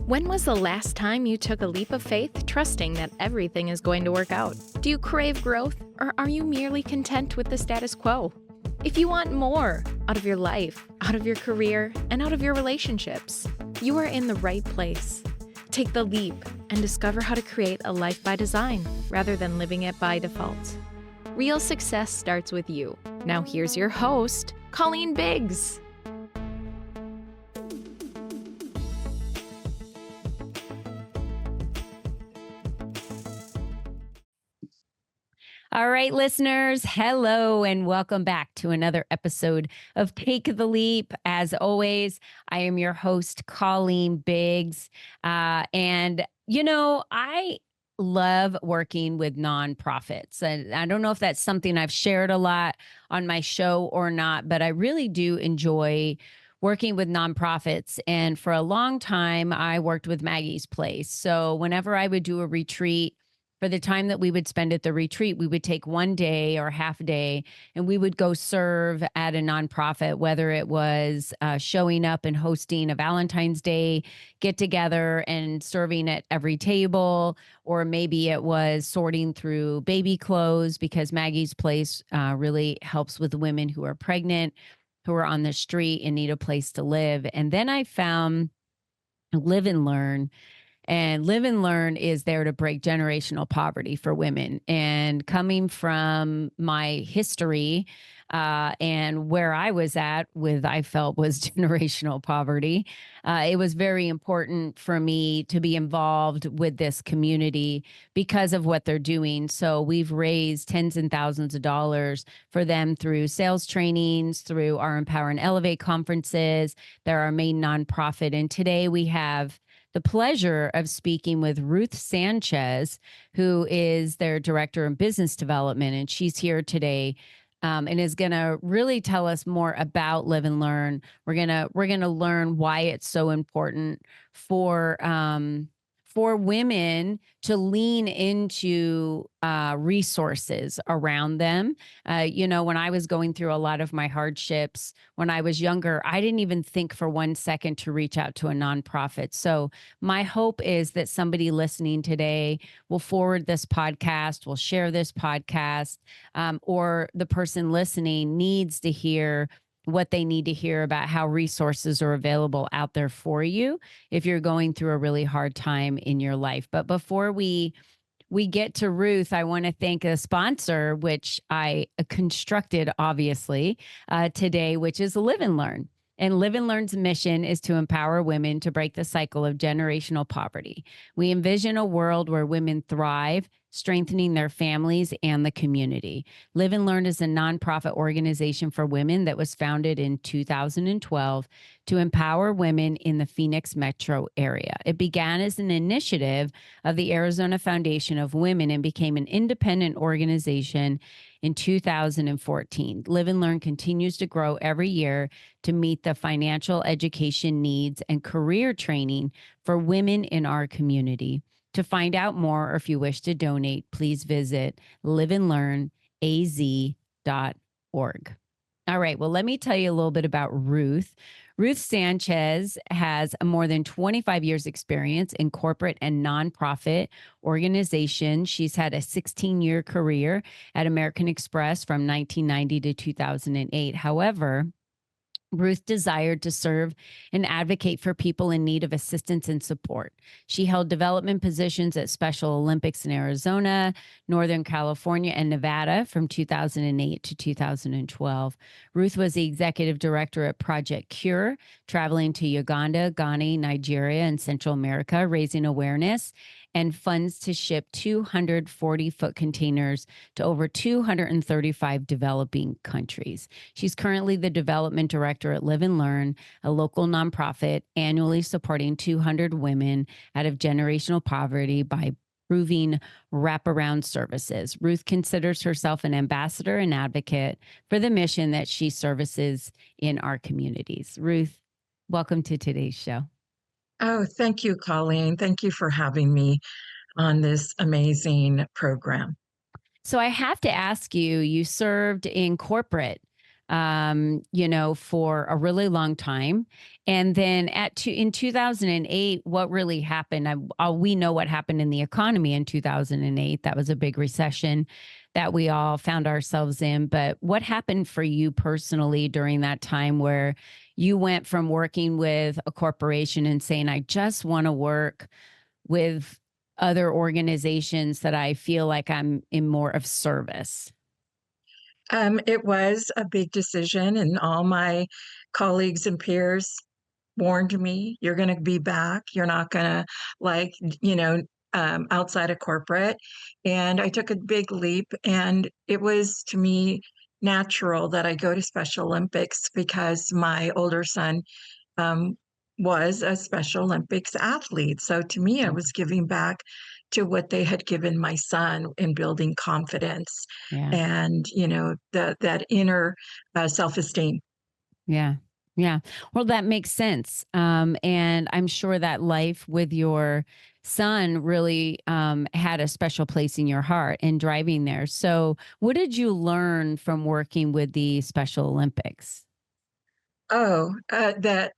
When was the last time you took a leap of faith, trusting that everything is going to work out? Do you crave growth, or are you merely content with the status quo? If you want more out of your life, out of your career, and out of your relationships, you are in the right place. Take the leap and discover how to create a life by design rather than living it by default. Real success starts with you. Now here's your host, Colleen Biggs. All right, listeners, hello and welcome back to another episode of Take the Leap. As always, I am your host, Colleen Biggs. I love working with nonprofits. And I don't know if that's something I've shared a lot on my show or not, but I really do enjoy working with nonprofits. And for a long time, I worked with Maggie's Place. So whenever I would do a retreat, for the time that we would spend at the retreat, we would take one day or half a day and we would go serve at a nonprofit, whether it was showing up and hosting a Valentine's Day get together and serving at every table, or maybe it was sorting through baby clothes, because Maggie's Place really helps with women who are pregnant, who are on the street and need a place to live. And then I found Live and Learn. And Live and Learn is there to break generational poverty for women. And coming from my history and where I was at with, I felt, was generational poverty, it was very important for me to be involved with this community because of what they're doing. So we've raised tens and thousands of dollars for them through sales trainings, through our Empower and Elevate conferences. They're our main nonprofit. And today we have the pleasure of speaking with Ruth Sanchez, who is their director of business development. And she's here today and is going to really tell us more about Live and Learn. We're going to learn why it's so important for women to lean into resources around them. When I was going through a lot of my hardships when I was younger, I didn't even think for 1 second to reach out to a nonprofit. So my hope is that somebody listening today will forward this podcast, will share this podcast, or the person listening needs to hear what they need to hear about how resources are available out there for you if you're going through a really hard time in your life. But before we get to Ruth, I want to thank a sponsor, which I constructed, obviously, today, which is Live and Learn. And Live and Learn's mission is to empower women to break the cycle of generational poverty. We envision a world where women thrive, strengthening their families and the community. Live and Learn is a nonprofit organization for women that was founded in 2012 to empower women in the Phoenix metro area. It began as an initiative of the Arizona Foundation of Women and became an independent organization in 2014. Live and Learn continues to grow every year to meet the financial education needs and career training for women in our community. To find out more, or if you wish to donate, please visit liveandlearnaz.org. All right, well, let me tell you a little bit about Ruth. Ruth Sanchez has more than 25 years experience in corporate and nonprofit organizations. She's had a 16-year career at American Express from 1990 to 2008. However, Ruth desired to serve and advocate for people in need of assistance and support. She held development positions at Special Olympics in Arizona, Northern California, and Nevada from 2008 to 2012. Ruth was the executive director at Project Cure, traveling to Uganda, Ghana, Nigeria, and Central America, raising awareness and funds to ship 240-foot containers to over 235 developing countries. She's currently the development director at Live and Learn, a local nonprofit annually supporting 200 women out of generational poverty by improving wraparound services. Ruth considers herself an ambassador and advocate for the mission that she services in our communities. Ruth, welcome to today's show. Oh, thank you, Colleen. Thank you for having me on this amazing program. So I have to ask you, you served in corporate for a really long time. And then in 2008, what really happened? We know what happened in the economy in 2008. That was a big recession that we all found ourselves in. But what happened for you personally during that time where you went from working with a corporation and saying, I just want to work with other organizations that I feel like I'm in more of service? It was a big decision, and all my colleagues and peers warned me, you're going to be back. You're not going to like, you know, outside of corporate. And I took a big leap, and it was to me natural that I go to Special Olympics because my older son um, was a Special Olympics athlete. So to me, I was giving back to what they had given my son in building confidence Yeah. and, that inner self-esteem. Yeah. Yeah. Well, that makes sense. And I'm sure that life with your son really had a special place in your heart and driving there. So, what did you learn from working with the Special Olympics? Oh, that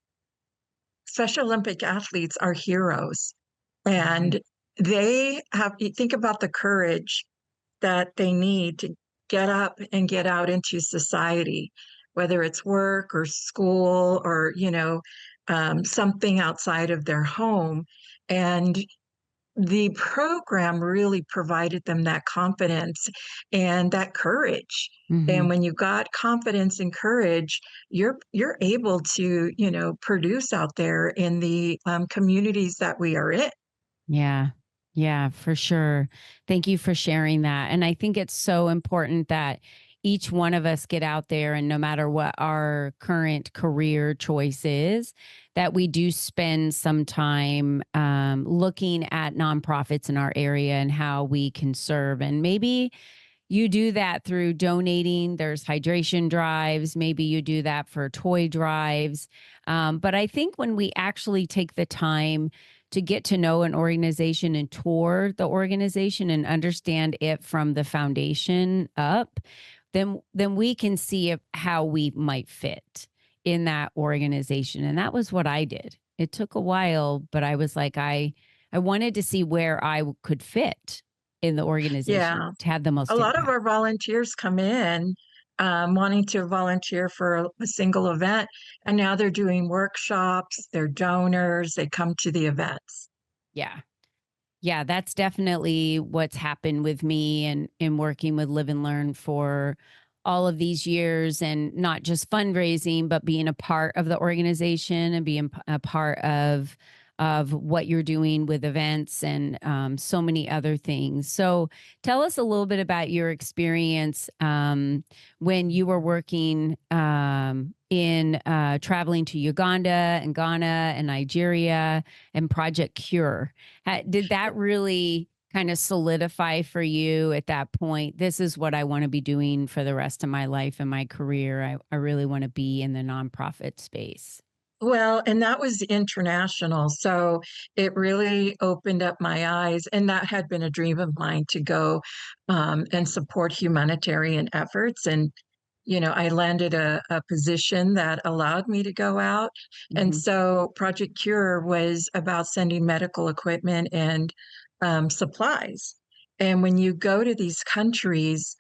Special Olympic athletes are heroes. Mhm. And they have, you think about the courage that they need to get up and get out into society, whether it's work or school or, something outside of their home. And the program really provided them that confidence and that courage. And Mhm. when you got confidence and courage, you're able to, produce out there in the communities that we are in. Yeah. Yeah, for sure. Thank you for sharing that. And I think it's so important that each one of us get out there, and no matter what our current career choice is, that we do spend some time looking at nonprofits in our area and how we can serve. And maybe you do that through donating. There's hydration drives. Maybe you do that for toy drives. But I think when we actually take the time to get to know an organization and tour the organization and understand it from the foundation up, then we can see how we might fit in that organization. And that was what I did. It took a while, but I was like, I wanted to see where I could fit in the organization Yeah. to have the A most lot of impact. our volunteers come in wanting to volunteer for a single event, and now they're doing workshops, they're donors, they come to the events. Yeah. Yeah, that's definitely what's happened with me and in working with Live and Learn for all of these years, and not just fundraising, but being a part of the organization and being a part of what you're doing with events and so many other things. So, tell us a little bit about your experience when you were working in traveling to Uganda and Ghana and Nigeria and Project Cure. Did that really kind of solidify for you at that point? This is what I want to be doing for the rest of my life and my career. I really want to be in the nonprofit space. Well, and that was international. So it really opened up my eyes. And that had been a dream of mine to go and support humanitarian efforts. And, I landed a position that allowed me to go out. And Hmm. so Project Cure was about sending medical equipment and supplies. And when you go to these countries,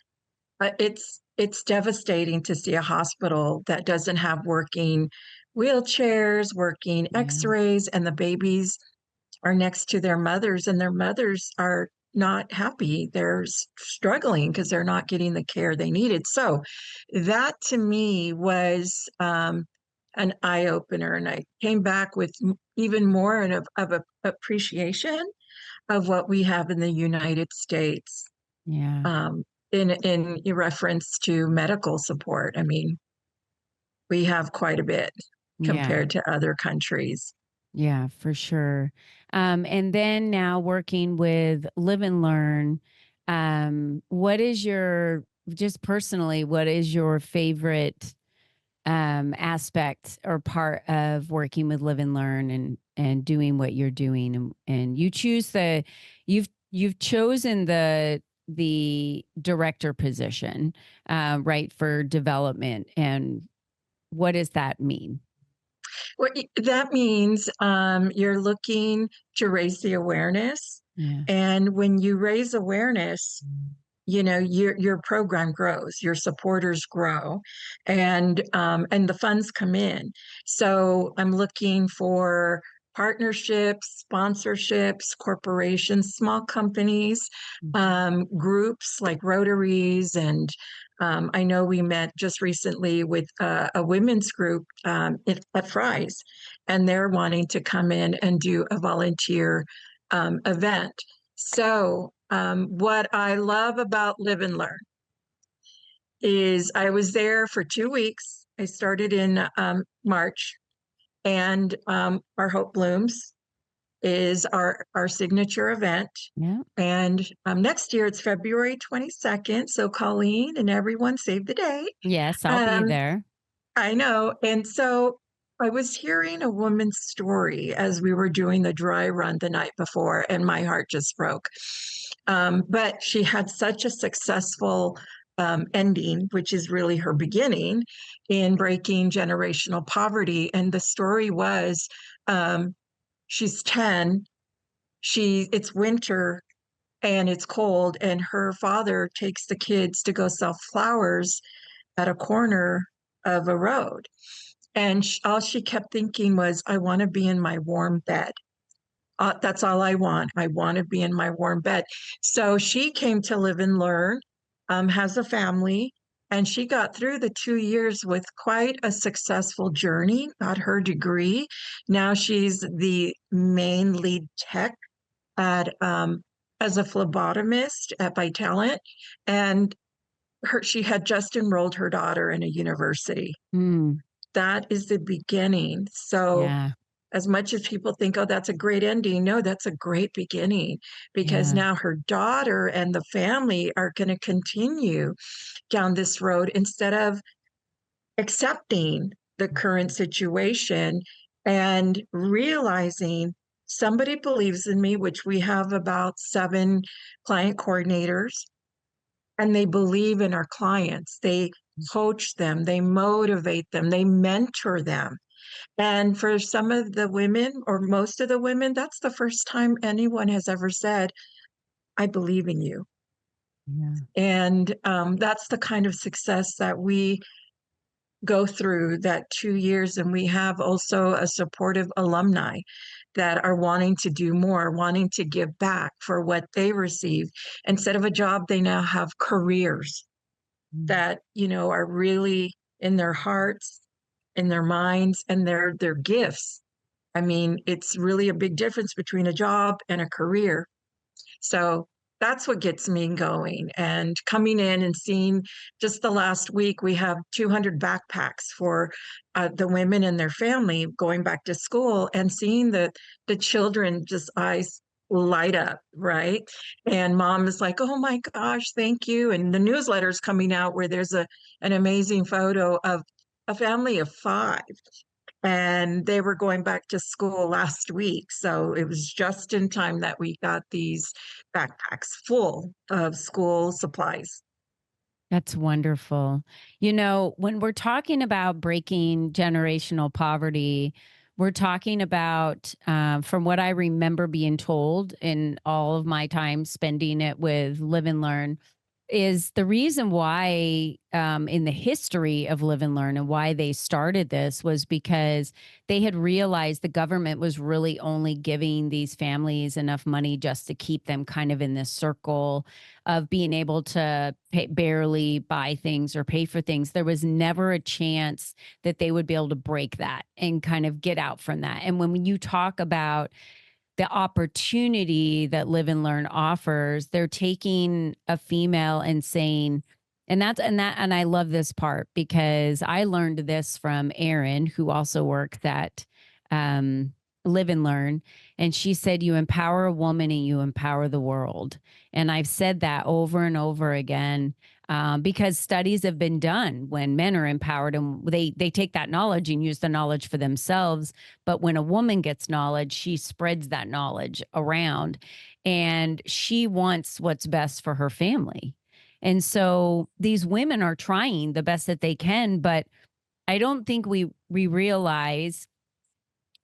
it's devastating to see a hospital that doesn't have working wheelchairs, working Yeah. X-rays, and the babies are next to their mothers, and their mothers are not happy. They're struggling because they're not getting the care they needed. So that to me was an eye opener, and I came back with even more of a appreciation of what we have in the United States Yeah. um, in reference to medical support. I mean, we have quite a bit Yeah. compared to other countries. Yeah, for sure. And then now working with Live and Learn, what is just personally, what is your favorite aspect or part of working with Live and Learn and doing what you're doing? And you choose you've chosen the director position, right, for development? And what does that mean? Well, that means you're looking to raise the awareness. Yeah. And when you raise awareness, you know, your program grows, your supporters grow, and the funds come in. So I'm looking for partnerships, sponsorships, corporations, small companies, groups like Rotaries, and I know we met just recently with a women's group at Fry's, and they're wanting to come in and do a volunteer event. So, what I love about Live and Learn is I was there for 2 weeks. I started in March, and our Hope Blooms is our signature event. Yeah. And next year it's February 22nd. So, Colleen and everyone save the date. Yes, I'll be Um, there. I know. And so I was hearing a woman's story as we were doing the dry run the night before, and my heart just broke. But she had such a successful ending, which is really her beginning in breaking generational poverty. And the story was um, she's 10, it's winter and it's cold, and her father takes the kids to go sell flowers at a corner of a road. And all she kept thinking was, I want to be in my warm bed. That's all I want. I want to be in my warm bed. So she came to Live and Learn, has a family, and she got through the 2 years with quite a successful journey, got her degree. Now she's the main lead tech at as a phlebotomist at Vitalent, and she had just enrolled her daughter in a university. Mm, That is the beginning. So yeah. as much as people think, oh, that's a great ending, no, that's a great beginning, because Yeah. now her daughter and the family are going to continue down this road instead of accepting the current situation and realizing somebody believes in me, which we have about 7 client coordinators, and they believe in our clients. They coach them, they motivate them, they mentor them. And for some of the women, or most of the women, that's the first time anyone has ever said, I believe in you. Yeah. And that's the kind of success that we go through that 2 years. And we have also a supportive alumni that are wanting to do more, wanting to give back for what they received. Instead of a job, they now have careers Mm. that, you know, are really in their hearts, in their minds, and their gifts. I mean, it's really a big difference between a job and a career. So that's what gets me going. And coming in and seeing, just the last week, we have 200 backpacks for the women and their family going back to school, and seeing the children just eyes light up, right? And mom is like, oh my gosh, thank you. And the newsletter's coming out where there's an amazing photo of a family of 5, and they were going back to school last week. So it was just in time that we got these backpacks full of school supplies. That's wonderful. You know, when we're talking about breaking generational poverty, we're talking about, from what I remember being told in all of my time spending it with Live and Learn, is the reason why, in the history of Live and Learn and why they started this was because they had realized the government was really only giving these families enough money just to keep them kind of in this circle of being able to barely buy things or pay for things. There was never a chance that they would be able to break that and kind of get out from that. And when you talk about the opportunity that Live and Learn offers, they're taking a female and saying, and I love this part because I learned this from Erin, who also works at Live and Learn. And she said, you empower a woman and you empower the world. And I've said that over and over again, because studies have been done when men are empowered and they take that knowledge and use the knowledge for themselves. But when a woman gets knowledge, she spreads that knowledge around. and she wants what's best for her family. And so these women are trying the best that they can, but I don't think we realize,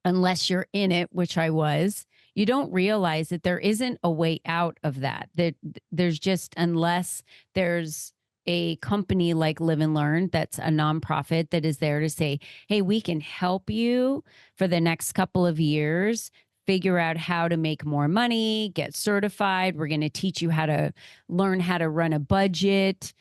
unless you're in it, which I was, you don't realize that there isn't a way out of that. That there's just, unless there's a company like Live and Learn that's a nonprofit that is there to say, hey, we can help you for the next couple of years figure out how to make more money, get certified. We're going to teach you how to learn how to run a budget,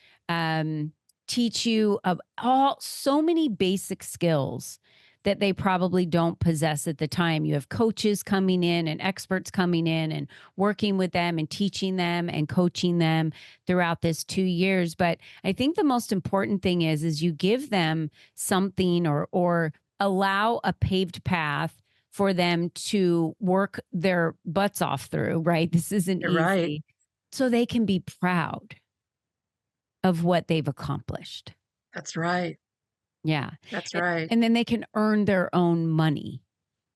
teach you of all so many basic skills that they probably don't possess at the time. You have coaches coming in and experts coming in and working with them and teaching them and coaching them throughout this 2 years. But I think the most important thing is you give them something, or allow a paved path for them to work their butts off through, right? This isn't You're easy. right. So they can be proud of what they've accomplished. That's right. Yeah. That's right. And then they can earn their own money.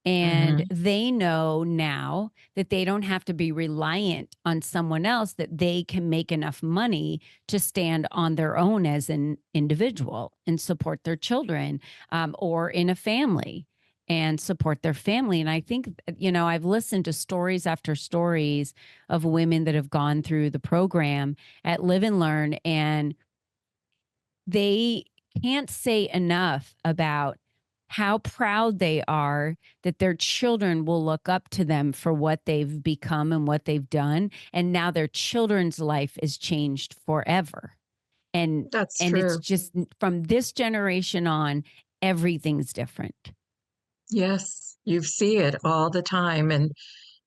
And they know now that they don't have to be reliant on someone else, that they can make enough money to stand on their own as an individual and support their children, or in a family and support their family. And I think, I've listened to stories after stories of women that have gone through the program at Live and Learn, and they can't say enough about how proud they are that their children will look up to them for what they've become and what they've done. And now their children's life is changed forever. And That's it's true. just from this generation on, everything's different. Yes, you see it all the time. And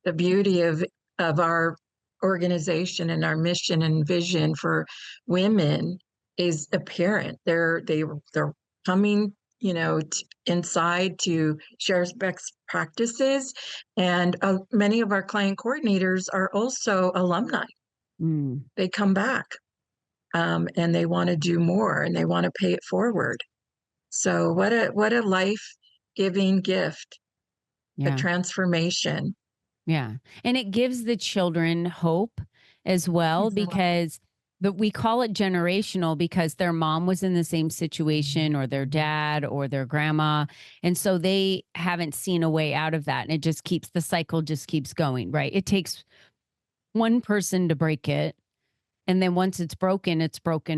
the beauty of our organization and our mission and vision for women is apparent. They're coming, inside to share best practices, and many of our client coordinators are also alumni. Mm, They come back, and they want to do more, and they want to pay it forward. So what a life-giving gift, a yeah. transformation. Yeah. And it gives the children hope as well, because we call it generational because their mom was in the same situation, or their dad or their grandma. And so they haven't seen a way out of that. And it just keeps, the cycle just keeps going, right? It takes one person to break it. And then once it's broken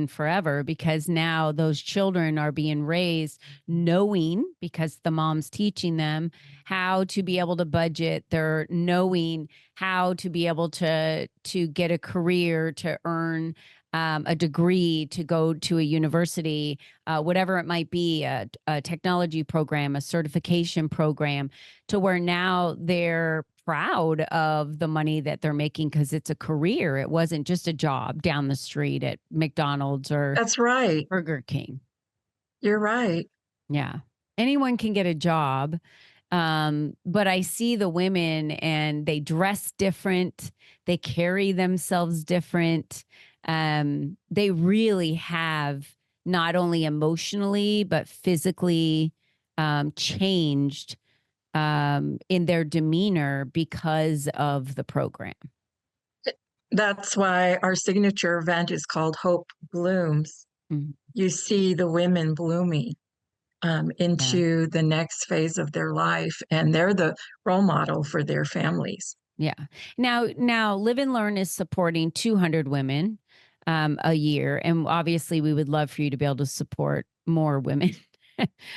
forever, because now those children are being raised knowing, because the mom's teaching them how to be able to budget. They're knowing how to be able to get a career, to earn a degree, to go to a university, whatever it might be, a technology program, a certification program, to where now they're proud of the money that they're making because it's a career. It wasn't just a job down the street at McDonald's or That's right. Burger King. You're right. Yeah. Anyone can get a job. But I see the women, and they dress different. They carry themselves different. They really have not only emotionally, but physically changed in their demeanor because of the program. That's why our signature event is called Hope Blooms. Mhm. You see the women blooming Yeah. into the next phase of their life, and they're the role model for their families. Yeah. Now, Live and Learn is supporting 200 women a year, and obviously, we would love for you to be able to support more women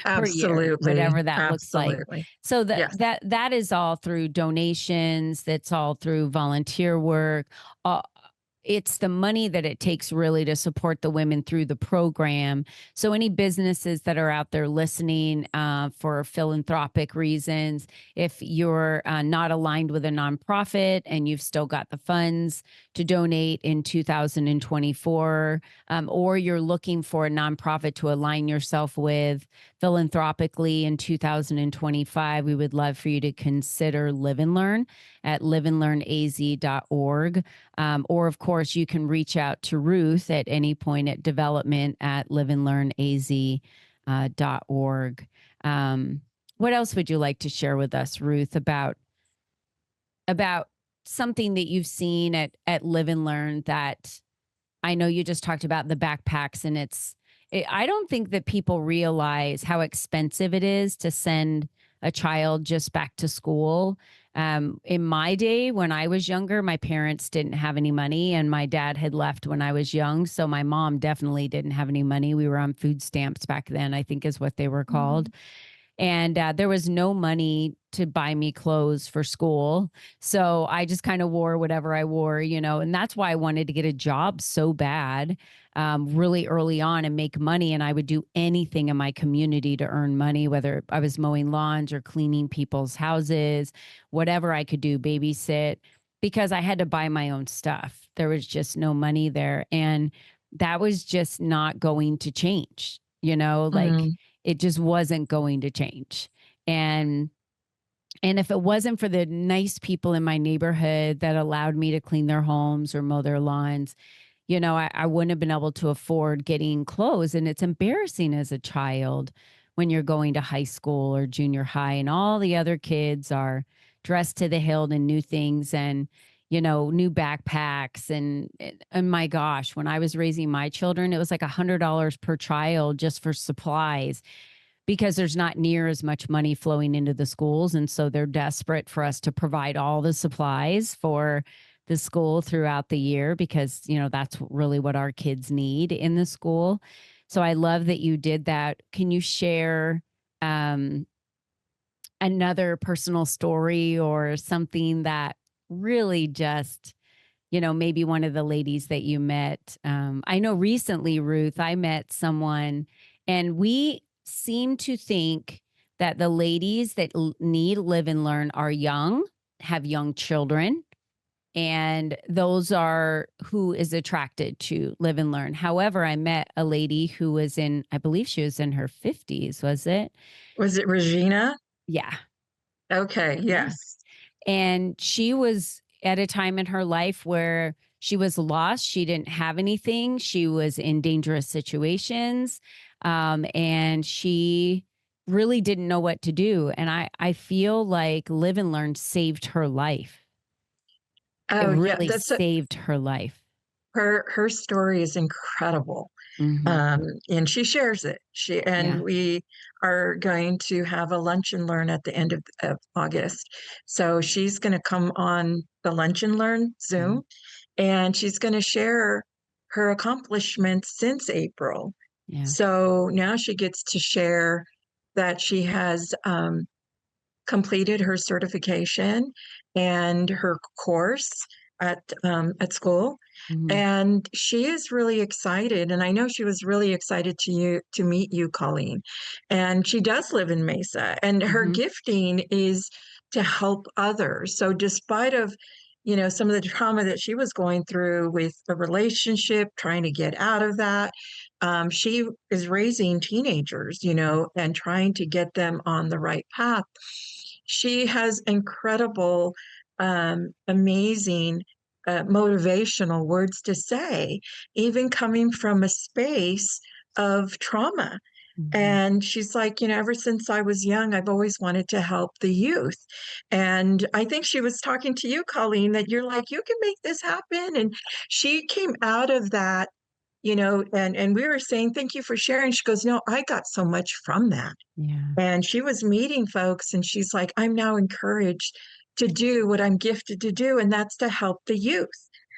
per year, Absolutely. whatever that looks like. Absolutely. So Yes. that is all through donations. That's all through volunteer work. Uh, it's the money that it takes really to support the women through the program. So any businesses that are out there listening for philanthropic reasons, if you're not aligned with a nonprofit and you've still got the funds to donate in 2024, or you're looking for a nonprofit to align yourself with philanthropically in 2025, we would love for you to consider Live and Learn at liveandlearnaz.org. Or, of course, you can reach out to Ruth at any point at development at liveandlearnaz.org. What else would you like to share with us, Ruth, about something that you've seen at Live and Learn that I know you just talked about the backpacks, and I don't think that people realize how expensive it is to send a child just back to school. In my day, when I was younger, my parents didn't have any money, and my dad had left when I was young. So my mom definitely didn't have any money. We were on food stamps back then, I think is what they were called. And there was no money to buy me clothes for school. So I just kind of wore whatever I wore, and that's why I wanted to get a job so bad, really early on, and make money. And I would do anything in my community to earn money, whether I was mowing lawns or cleaning people's houses, whatever I could do, babysit, because I had to buy my own stuff. There was just no money there. And that was just not going to change, like it just wasn't going to change. And if it wasn't for the nice people in my neighborhood that allowed me to clean their homes or mow their lawns, I wouldn't have been able to afford getting clothes. And it's embarrassing as a child when you're going to high school or junior high and all the other kids are dressed to the hilt in new things and, new backpacks. And my gosh, when I was raising my children, it was like $100 per child just for supplies, because there's not near as much money flowing into the schools. And so they're desperate for us to provide all the supplies for the school throughout the year, because, that's really what our kids need in the school. So I love that you did that. Can you share another personal story or something that really just, maybe one of the ladies that you met? I know recently, Ruth, I met someone, and we seem to think that the ladies that need Live and Learn are young, have young children, and those are who is attracted to Live and Learn. However, I met a lady who was I believe she was in her 50s, was it? Was it Regina? Yeah. Okay, Yeah. yes. And she was at a time in her life where she was lost. She didn't have anything. She was in dangerous situations. And she really didn't know what to do. And I feel like Live and Learn saved her life. It Oh, yeah, really saved her life. her story is incredible. Mm-hmm. And she shares it. Yeah. We are going to have a lunch and learn at the end of August. So she's going to come on the lunch and learn Zoom, and she's going to share her accomplishments since April. Yeah. So now she gets to share that she has completed her certification and her course at school. Mm-hmm. And she is really excited. And I know she was really excited to meet you, Colleen. And she does live in Mesa, and her Mm-hmm. gifting is to help others. So despite of, some of the trauma that she was going through with a relationship, trying to get out of that, she is raising teenagers, and trying to get them on the right path. She has incredible, amazing, motivational words to say, even coming from a space of trauma. Mm-hmm. And she's like, ever since I was young, I've always wanted to help the youth. And I think she was talking to you, Colleen, that you're like, you can make this happen. And she came out of that, and we were saying, thank you for sharing. She goes, no, I got so much from that. Yeah. And she was meeting folks, and she's like, I'm now encouraged to do what I'm gifted to do, and that's to help the youth.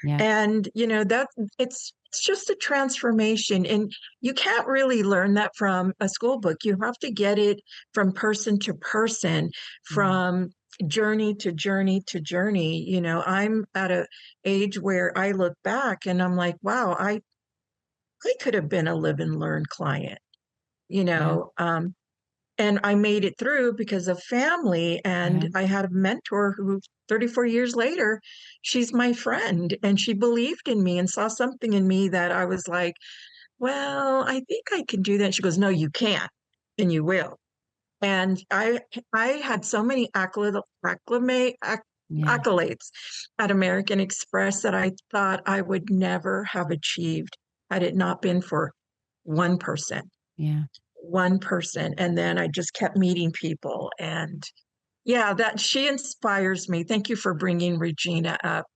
Yeah. And that it's just a transformation, and you can't really learn that from a school book. You have to get it from person to person, from journey to journey to journey. I'm at a age where I look back and I'm like, wow, I could have been a Live and Learn client, you Yeah. know. And I made it through because of family. And Yeah. I had a mentor who 34 years later, she's my friend, and she believed in me and saw something in me that I was like, well, I think I can do that. She goes, no, you can't, and you will. And I had so many Yeah. accolades at American Express that I thought I would never have achieved had it not been for one person Yeah. one person. And then I just kept meeting people, and Yeah, that she inspires me. Thank you for bringing Regina up.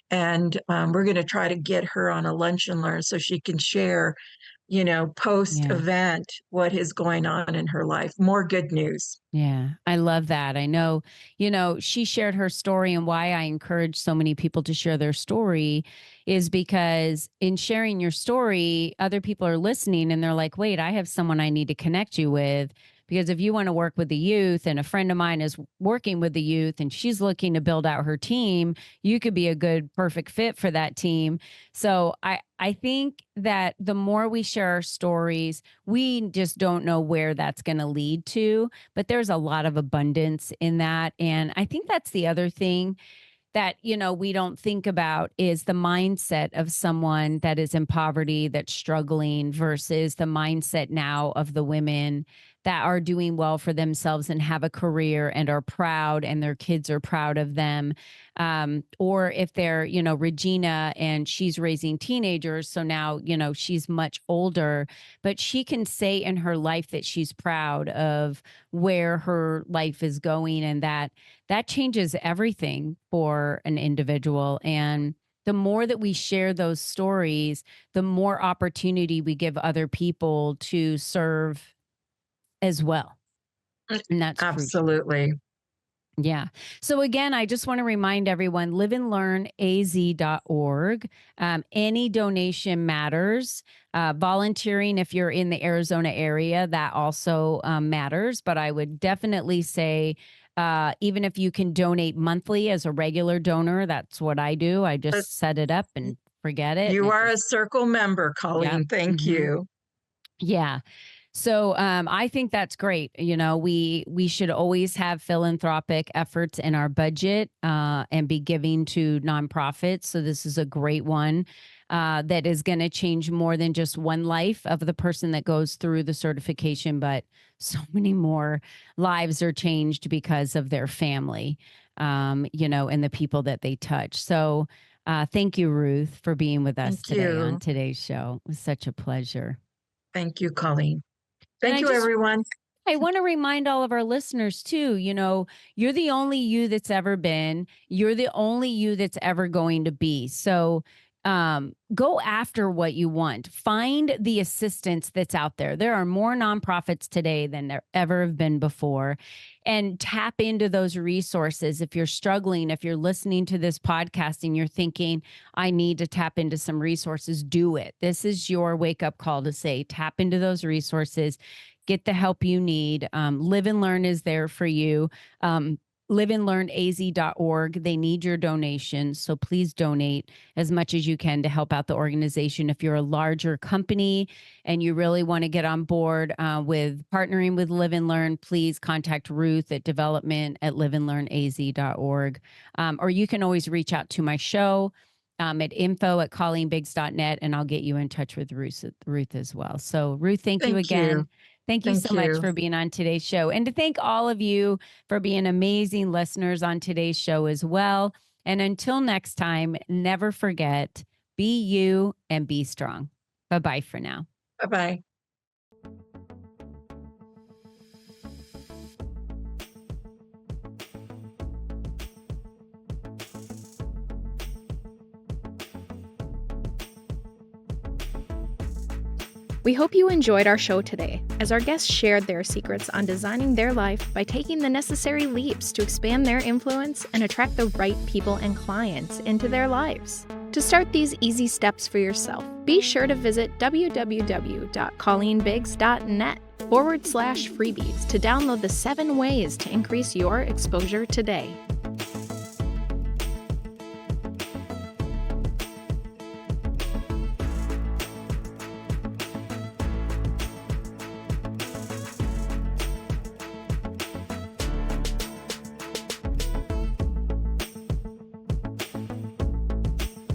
And we're going to try to get her on a lunch and learn so she can share, post Yeah. event, what is going on in her life. More good news. Yeah, I love that. I know, she shared her story, and why I encourage so many people to share their story is because in sharing your story, other people are listening and they're like, wait, I have someone I need to connect you with. Because if you want to work with the youth, and a friend of mine is working with the youth and she's looking to build out her team, you could be a good, perfect fit for that team. So I think that the more we share our stories, we just don't know where that's going to lead to, but there's a lot of abundance in that. And I think that's the other thing that, we don't think about is the mindset of someone that is in poverty, that's struggling, versus the mindset now of the women that are doing well for themselves and have a career and are proud, and their kids are proud of them. Or if they're, Regina, and she's raising teenagers. So now, she's much older, but she can say in her life that she's proud of where her life is going, and that changes everything for an individual. And the more that we share those stories, the more opportunity we give other people to serve as well. And that's crucial. Absolutely. Yeah. So again, I just want to remind everyone, liveandlearnaz.org. Any donation matters. Volunteering, if you're in the Arizona area, that also matters. But I would definitely say, even if you can donate monthly as a regular donor, that's what I do. I But just set it up and forget it. And you it are a just, circle member, yep. Colleen. Thank Hmm. you. Yeah. So I think that's great. We should always have philanthropic efforts in our budget, and be giving to nonprofits. So this is a great one that is going to change more than just one life of the person that goes through the certification, but so many more lives are changed because of their family, and the people that they touch. So thank you, Ruth, for being with us Thank today on you. today's show. It was such a pleasure. Thank you, Colleen. And Thank you, everyone. I want to remind all of our listeners too, you're the only you that's ever been, you're the only you that's ever going to be. So go after what you want. Find the assistance that's out there. There are more nonprofits today than there ever have been before. And tap into those resources. If you're struggling, if you're listening to this podcast and you're thinking, I need to tap into some resources, do it. This is your wake up call to say, tap into those resources, get the help you need. Live and Learn is there for you. Liveandlearnaz.org. They need your donations. So please donate as much as you can to help out the organization. If you're a larger company and you really want to get on board with partnering with Live and Learn, please contact Ruth at development@liveandlearnaz.org. Or you can always reach out to my show at info@colleenbiggs.net, and I'll get you in touch with Ruth as well. So Ruth, thank you Thank you. again. Thank you Thank so much you. for being on today's show, and to thank all of you for being amazing listeners on today's show as well. And until next time, never forget, be you and be strong. Bye-bye for now. Bye-bye. We hope you enjoyed our show today, as our guests shared their secrets on designing their life by taking the necessary leaps to expand their influence and attract the right people and clients into their lives. To start these easy steps for yourself, be sure to visit www.colleenbiggs.net/freebies to download the 7 ways to increase your exposure today.